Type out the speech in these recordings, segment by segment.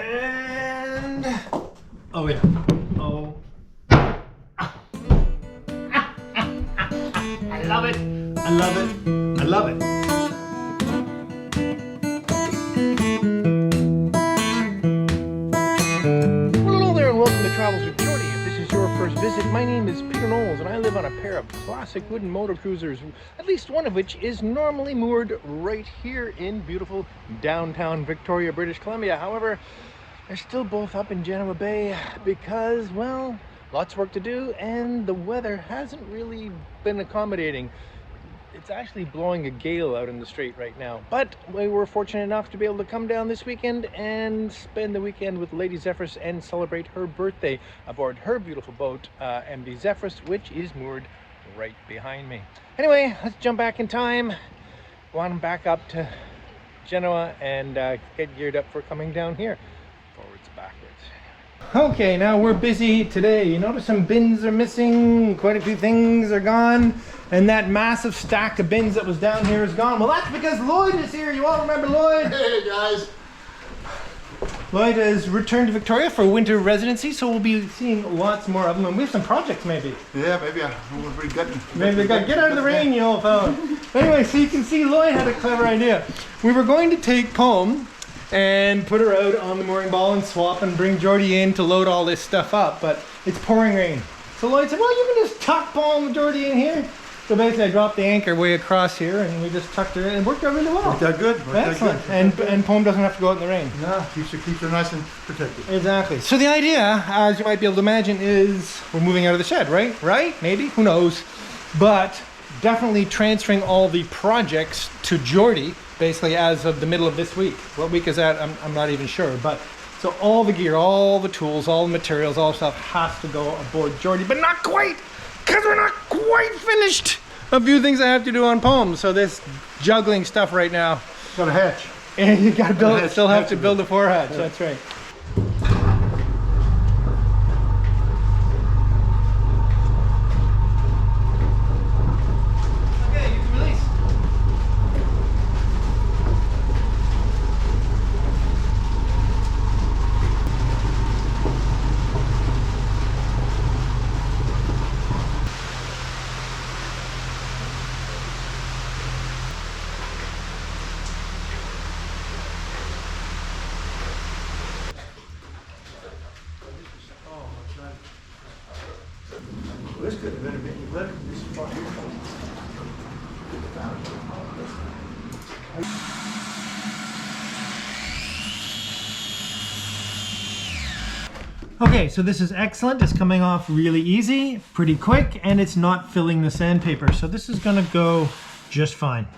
And oh yeah. Oh. I love it. I love it. I love it. Well, hello there and welcome to Travels with Geordie. If this is your first visit, my name is Knowles and I live on a pair of classic wooden motor cruisers, at least one of which is normally moored right here in beautiful downtown Victoria, British Columbia. However, they're still both up in Genoa Bay because, well, lots of work to do and the weather hasn't really been accommodating. It's actually blowing a gale out in the strait right now, but we were fortunate enough to be able to come down this weekend and spend the weekend with Lady Zephyrus and celebrate her birthday aboard her beautiful boat, MV Zephyrus, which is moored right behind me. Anyway, let's jump back in time, go on back up to Genoa and get geared up for coming down here. Forwards, backwards. Okay, now we're busy today. You notice some bins are missing, quite a few things are gone, and that massive stack of bins that was down here is gone. Well, that's because Lloyd is here. You all remember Lloyd? Hey guys. Lloyd has returned to Victoria for winter residency, so we'll be seeing lots more of them, and we have some projects maybe. Yeah, maybe we're getting. Maybe they got get out of the rain, you old fella. Anyway, so you can see Lloyd had a clever idea. We were going to take Poem and put her out on the mooring ball and swap and bring Geordie in to load all this stuff up, but it's pouring rain. So Lloyd said, well, you can just tuck Poem and Geordie in here. So basically I dropped the anchor way across here and we just tucked her in and it worked out really well. Worked out good. Excellent. And Poem doesn't have to go out in the rain. No, keeps her nice and protected. Exactly. So the idea, as you might be able to imagine, is we're moving out of the shed, right? Right? Maybe? Who knows? But definitely transferring all the projects to Geordie basically as of the middle of this week. What week is that? I'm not even sure. But so all the gear, all the tools, all the materials, all the stuff has to go aboard Geordie, but not quite, because we're not quite finished. A few things I have to do on Poem. So this juggling stuff right now. Got a hatch. And you got to build. Still have to build a forehatch. Yeah. That's right. This could have been a bit better. This spot here. Okay, so this is excellent. It's coming off really easy, pretty quick, and it's not filling the sandpaper. So this is gonna go just fine.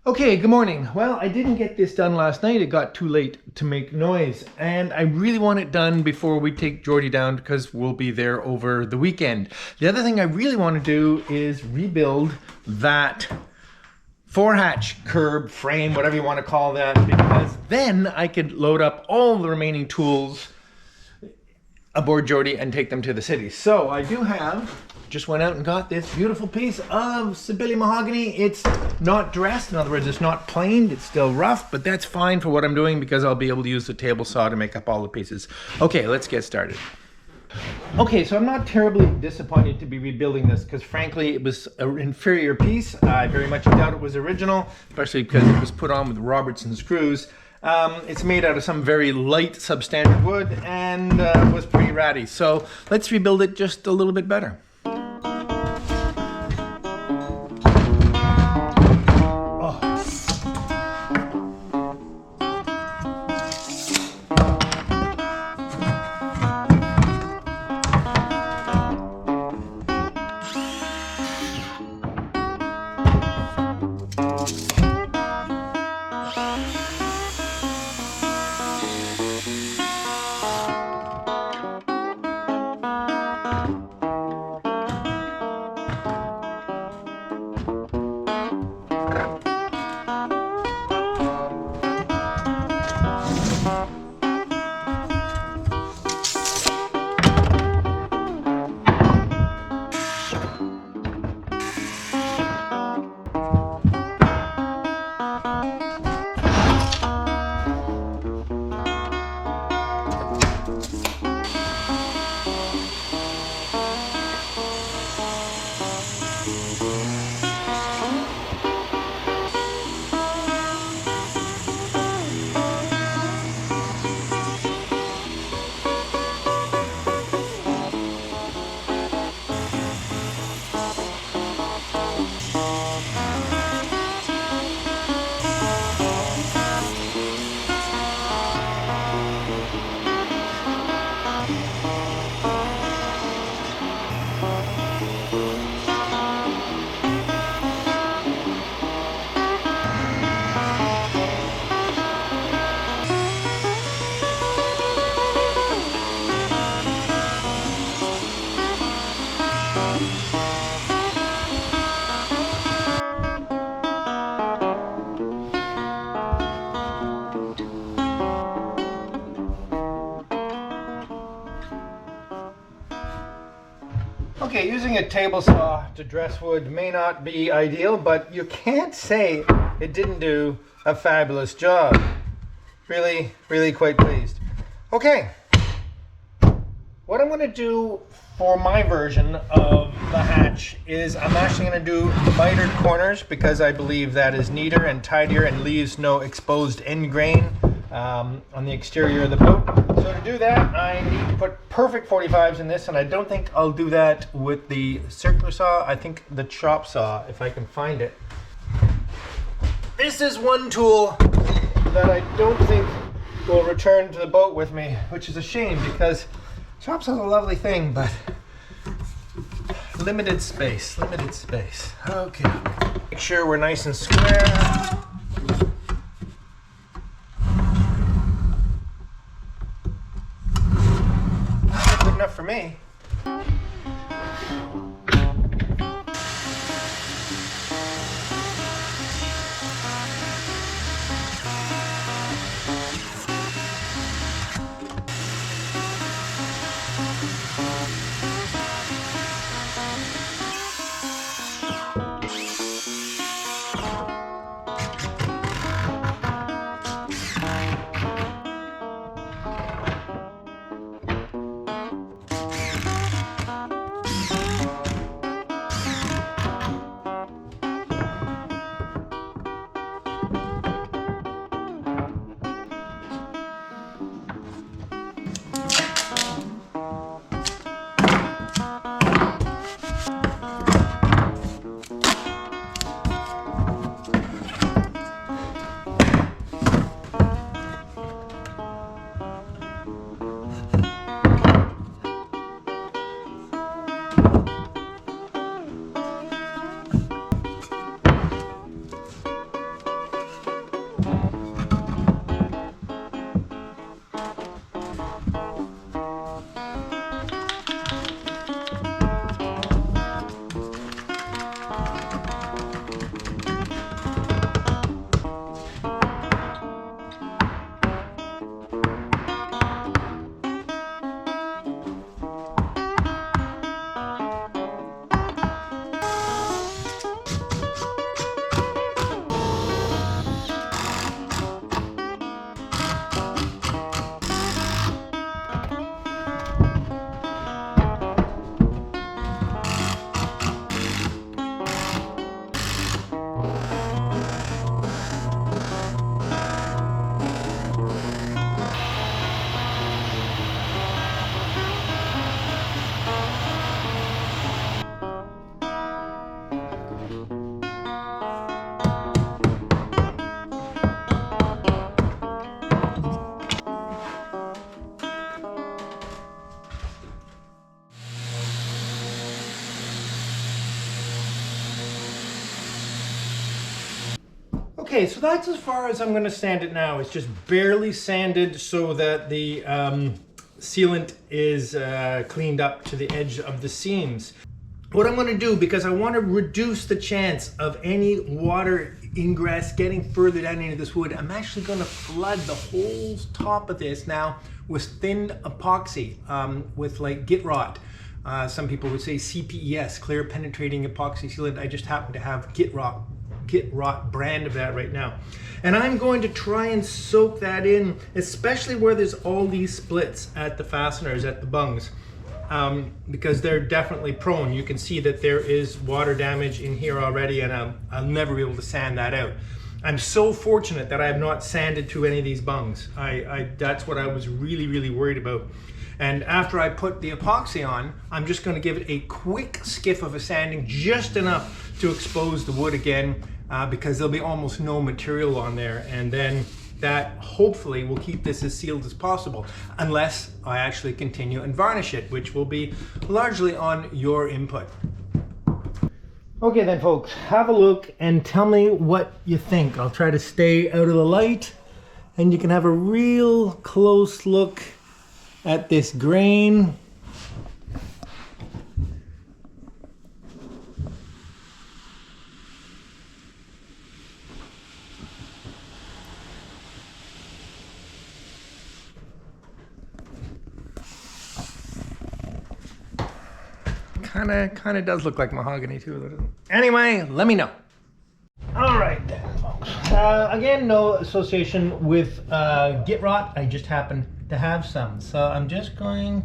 Okay, good morning. Well, I didn't get this done last night. It got too late to make noise. And I really want it done before we take Geordie down because we'll be there over the weekend. The other thing I really want to do is rebuild that forehatch curb frame, whatever you want to call that, because then I could load up all the remaining tools aboard Geordie and take them to the city. So I do have, just went out and got this beautiful piece of Sapele mahogany. It's not dressed, in other words, it's not planed, it's still rough, but that's fine for what I'm doing because I'll be able to use the table saw to make up all the pieces. Okay, let's get started. Okay, so I'm not terribly disappointed to be rebuilding this because frankly it was an inferior piece. I very much doubt it was original, especially because it was put on with Robertson screws. It's made out of some very light substandard wood and was pretty ratty. So let's rebuild it just a little bit better. Okay, using a table saw to dress wood may not be ideal, but you can't say it didn't do a fabulous job. Really, really quite pleased. Okay, what I'm going to do for my version of the hatch is I'm actually going to do the mitered corners because I believe that is neater and tidier and leaves no exposed end grain on the exterior of the boat. So to do that, I need to put perfect 45s in this, and I don't think I'll do that with the circular saw. I think the chop saw, if I can find it. This is one tool that I don't think will return to the boat with me, which is a shame because chop saw's a lovely thing, but limited space, limited space. Okay, make sure we're nice and square. Good enough for me. Okay, so that's as far as I'm going to sand it now. It's just barely sanded so that the sealant is cleaned up to the edge of the seams. What I'm going to do, because I want to reduce the chance of any water ingress getting further down into this wood, I'm actually going to flood the whole top of this now with thin epoxy, with like git rot. Some people would say CPES, clear penetrating epoxy sealant. I just happen to have git rot brand of that right now, and I'm going to try and soak that in, especially where there's all these splits at the fasteners, at the bungs. because they're definitely prone. You can see that there is water damage in here already, and I'll never be able to sand that out. I'm so fortunate that I have not sanded through any of these bungs. That's what I was really, really worried about. And after I put the epoxy on, I'm just going to give it a quick skiff of a sanding, just enough to expose the wood again, because there'll be almost no material on there. And then that hopefully will keep this as sealed as possible, unless I actually continue and varnish it, which will be largely on your input. Okay then folks, have a look and tell me what you think. I'll try to stay out of the light and you can have a real close look at this grain. Kind of does look like mahogany too, doesn't it? Anyway, let me know. All right then, folks. Again, no association with git rot. I just happen to have some, so I'm just going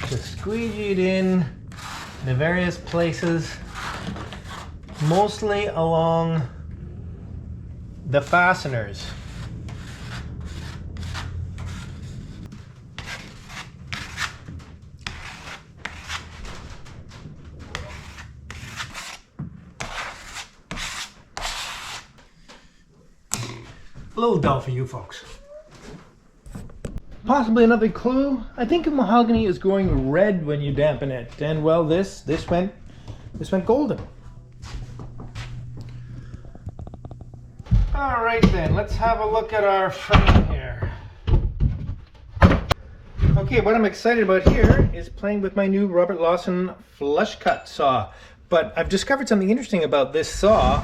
to squeegee it in the various places, mostly along the fasteners. A little dull for you folks. Possibly another clue. I think mahogany is going red when you dampen it, and well, this went golden. All right then, let's have a look at our frame here. Okay, what I'm excited about here is playing with my new Robert Lawson flush cut saw. But I've discovered something interesting about this saw.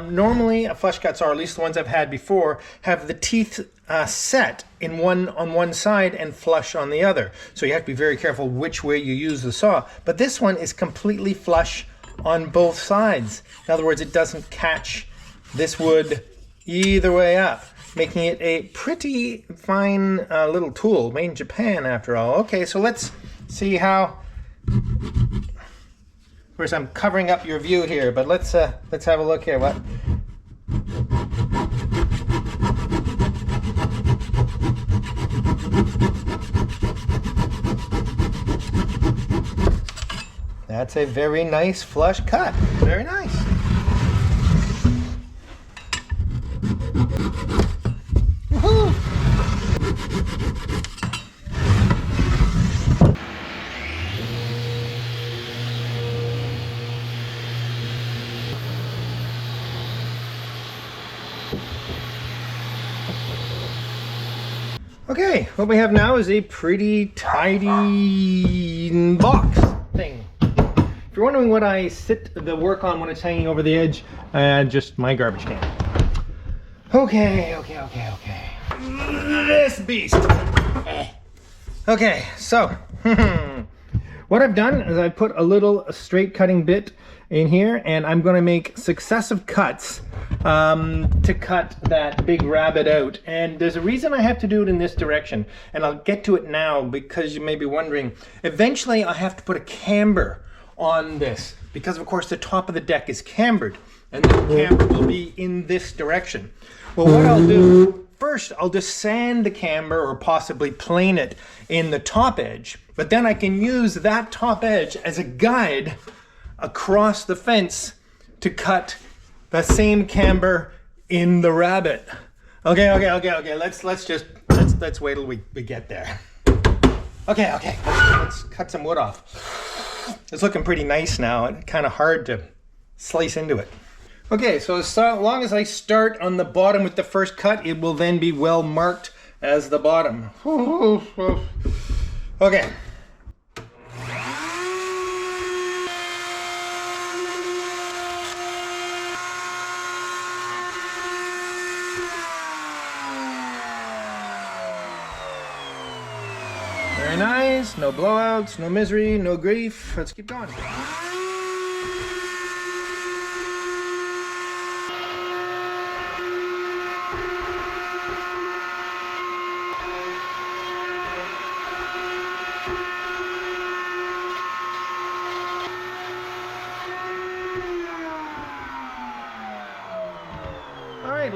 Normally a flush cut saw, or at least the ones I've had before, have the teeth set on one side and flush on the other. So you have to be very careful which way you use the saw. But this one is completely flush on both sides. In other words, it doesn't catch this wood either way up, making it a pretty fine little tool, made in Japan after all. Okay, so let's see how. Of course, I'm covering up your view here, but let's have a look here. What? That's a very nice flush cut. Very nice. Woohoo! Okay, what we have now is a pretty tidy box thing. If you're wondering what I sit the work on when it's hanging over the edge, just my garbage can. Okay. This beast. Okay, so what I've done is I put a little straight cutting bit in here, and I'm going to make successive cuts to cut that big rabbit out. And there's a reason I have to do it in this direction, and I'll get to it now because you may be wondering. Eventually I have to put a camber on this because of course the top of the deck is cambered, and the camber will be in this direction. Well, what I'll do first, I'll just sand the camber or possibly plane it in the top edge, but then I can use that top edge as a guide across the fence to cut the same camber in the rabbit. Okay. Let's wait till we get there. Okay. Let's cut some wood off. It's looking pretty nice now. It's kind of hard to slice into it. Okay, so long as I start on the bottom with the first cut, it will then be well marked as the bottom. Okay. Very nice, no blowouts, no misery, no grief. Let's keep going.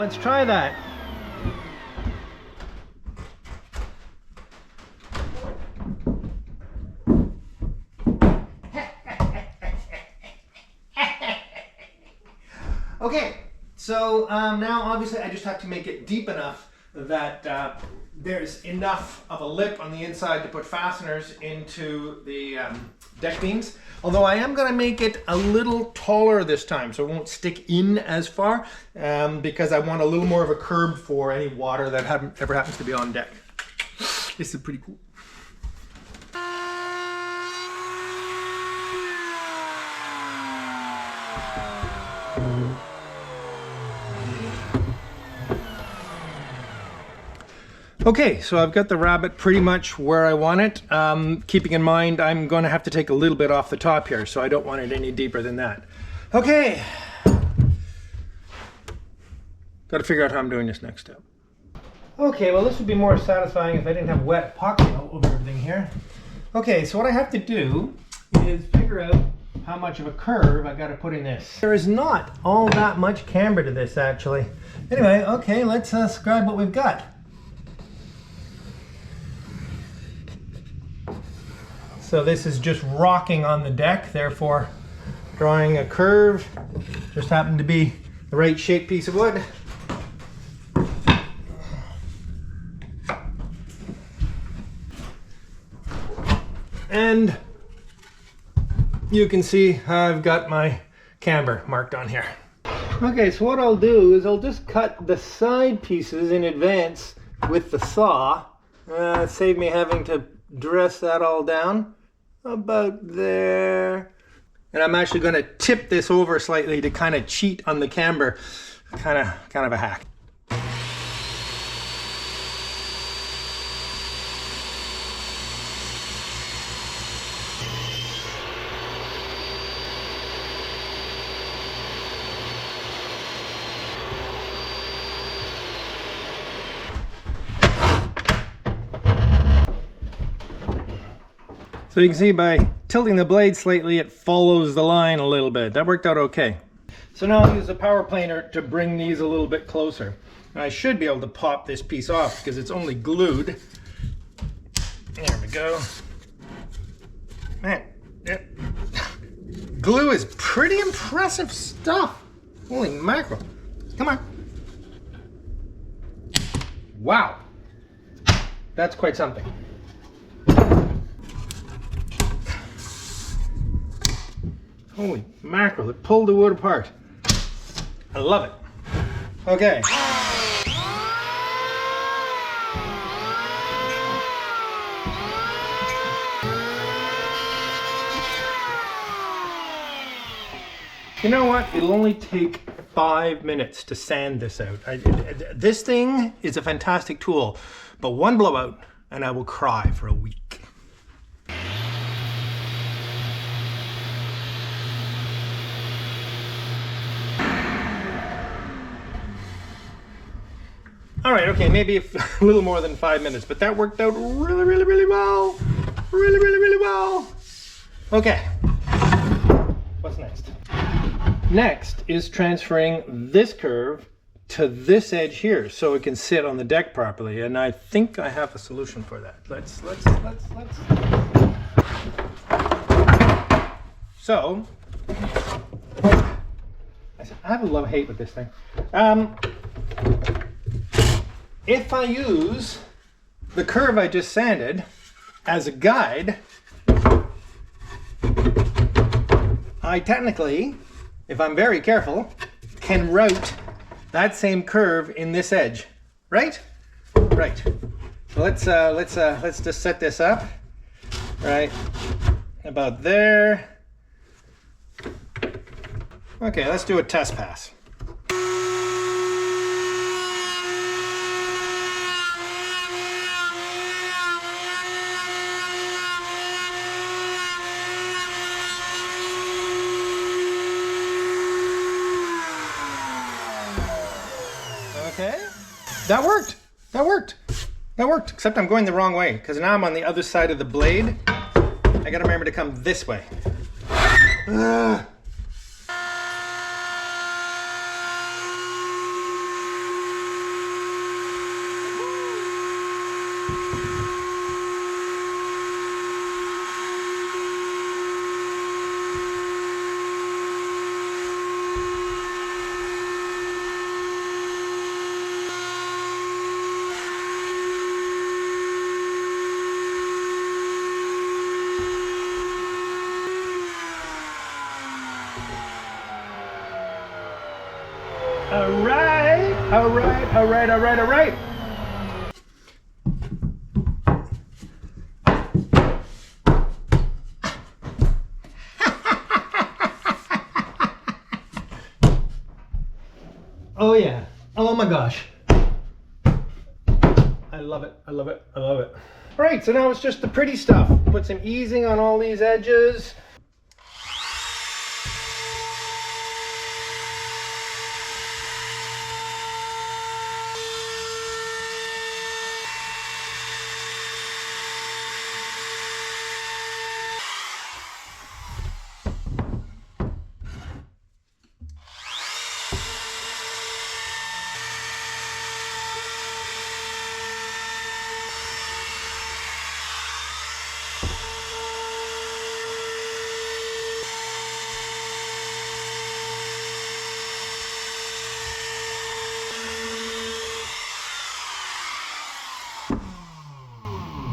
let's try that. Okay, so now obviously I just have to make it deep enough that there's enough of a lip on the inside to put fasteners into the deck beams. Although I am going to make it a little taller this time, so it won't stick in as far, because I want a little more of a curb for any water that ever happens to be on deck. This is pretty cool. Okay, so I've got the rabbit pretty much where I want it, keeping in mind I'm going to have to take a little bit off the top here, so I don't want it any deeper than that. Okay, got to figure out how I'm doing this next step. Okay, well this would be more satisfying if I didn't have wet epoxy all over everything here. Okay, so what I have to do is figure out how much of a curve I got to put in this. There is not all that much camber to this actually. Anyway, okay, let's describe what we've got. So this is just rocking on the deck, therefore drawing a curve. Just happened to be the right shaped piece of wood. And you can see I've got my camber marked on here. Okay, so what I'll do is I'll just cut the side pieces in advance with the saw. Save me having to dress that all down. About there. And I'm actually going to tip this over slightly to kind of cheat on the camber. Kind of a hack. So you can see by tilting the blade slightly, it follows the line a little bit. That worked out okay. So now I'll use a power planer to bring these a little bit closer. I should be able to pop this piece off because it's only glued. There we go. Man, yep. Glue is pretty impressive stuff. Holy mackerel. Come on. Wow. That's quite something. Holy mackerel, it pulled the wood apart. I love it. Okay. You know what? It'll only take 5 minutes to sand this out. This thing is a fantastic tool, but one blowout and I will cry for a week. All right, okay, maybe a little more than 5 minutes, but that worked out really well. Really well. Okay, what's next? Next is transferring this curve to this edge here so it can sit on the deck properly, and I think I have a solution for that. Let's. So, I have a love-hate with this thing. If I use the curve I just sanded as a guide, I technically, if I'm very careful, can route that same curve in this edge, right? Right. So let's just set this up, right about there. Okay, let's do a test pass. Okay, that worked, except I'm going the wrong way because now I'm on the other side of the blade. I gotta remember to come this way. All right. All right. All right. All right. All right. Oh yeah. Oh my gosh. I love it. I love it. I love it. All right, so now it's just the pretty stuff. Put some easing on all these edges.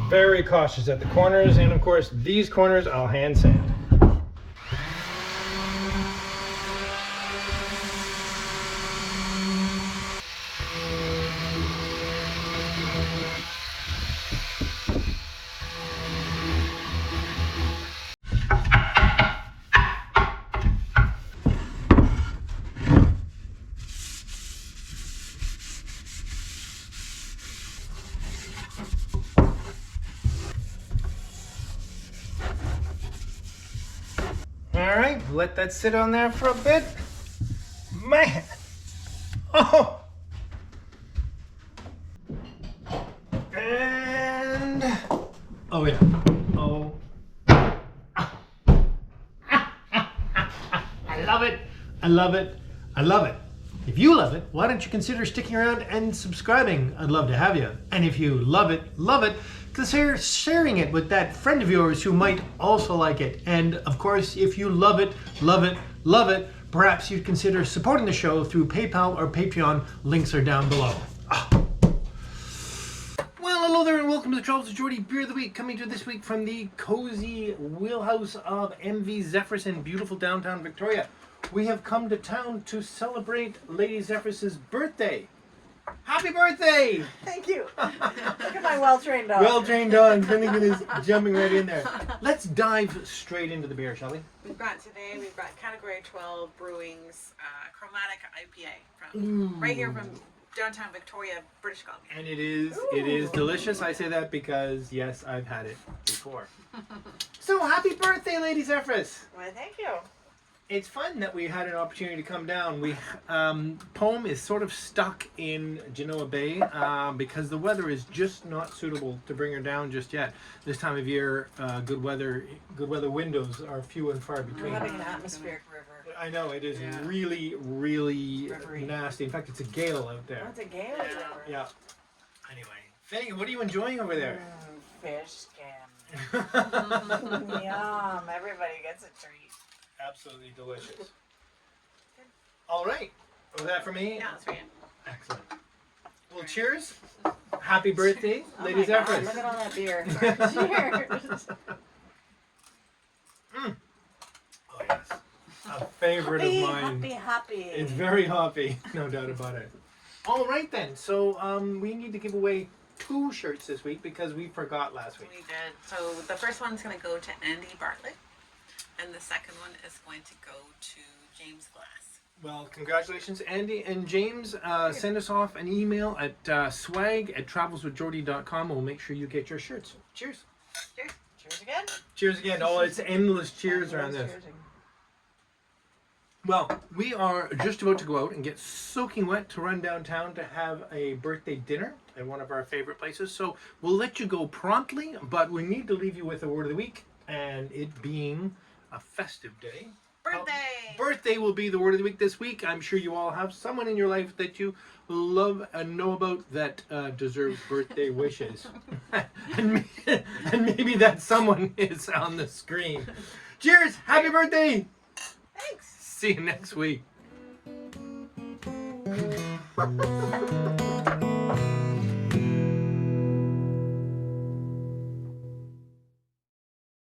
Very cautious at the corners, and of course these corners I'll hand sand. All right, let that sit on there for a bit. Man, oh, and oh yeah, oh, I love it, I love it, I love it. If you love it, why don't you consider sticking around and subscribing? I'd love to have you. And if you love it, consider sharing it with that friend of yours who might also like it. And of course, if you love it, perhaps you'd consider supporting the show through PayPal or Patreon. Links are down below. Well, hello there and welcome to the Travels with Geordie Beer of the Week, coming to you this week from the cozy wheelhouse of MV Zephyrs in beautiful downtown Victoria. We have come to town to celebrate Lady Zephyr's birthday. Happy birthday! Thank you. Look at my well-trained dog. Well-trained dog. Finnegan is jumping right in there. Let's dive straight into the beer, shall we? We've got Category 12 Brewing's Chromatic IPA from right here from downtown Victoria, British Columbia. And it is delicious. I say that because, yes, I've had it before. So, happy birthday, Lady Zephyr's! Why, thank you. It's fun that we had an opportunity to come down. Poem is sort of stuck in Genoa Bay because the weather is just not suitable to bring her down just yet. This time of year, good weather windows are few and far between. We're having an atmospheric river. I know, it is really, really nasty. In fact, it's a gale out there. Oh, it's a gale river. Yeah. Anyway, Finnegan, what are you enjoying over there? Fish skin. Yum. Everybody gets a treat. Absolutely delicious. Good. All right. Was that for me? Yeah, that's for you. Excellent. Well, cheers. Happy birthday, Lady Zephyr's. Look at all that beer. Cheers. Oh, yes. A favorite of mine. Happy. It's very hoppy, no doubt about it. All right, then. So we need to give away 2 shirts this week because we forgot last week. We did. So the first one's going to go to Andy Bartlett. And the second one is going to go to James Glass. Well, congratulations, Andy and James. Send us off an email at swag@travelswithgeordie.com. We'll make sure you get your shirts. Cheers. Cheers. Cheers again. Cheers again. Oh, it's endless cheers around this. Well, we are just about to go out and get soaking wet to run downtown to have a birthday dinner at one of our favorite places. So we'll let you go promptly, but we need to leave you with a word of the week, and it being a festive day. Birthday! Birthday will be the word of the week this week. I'm sure you all have someone in your life that you love and know about that deserves birthday wishes. and maybe that someone is on the screen. Cheers! Happy birthday! Thanks! See you next week.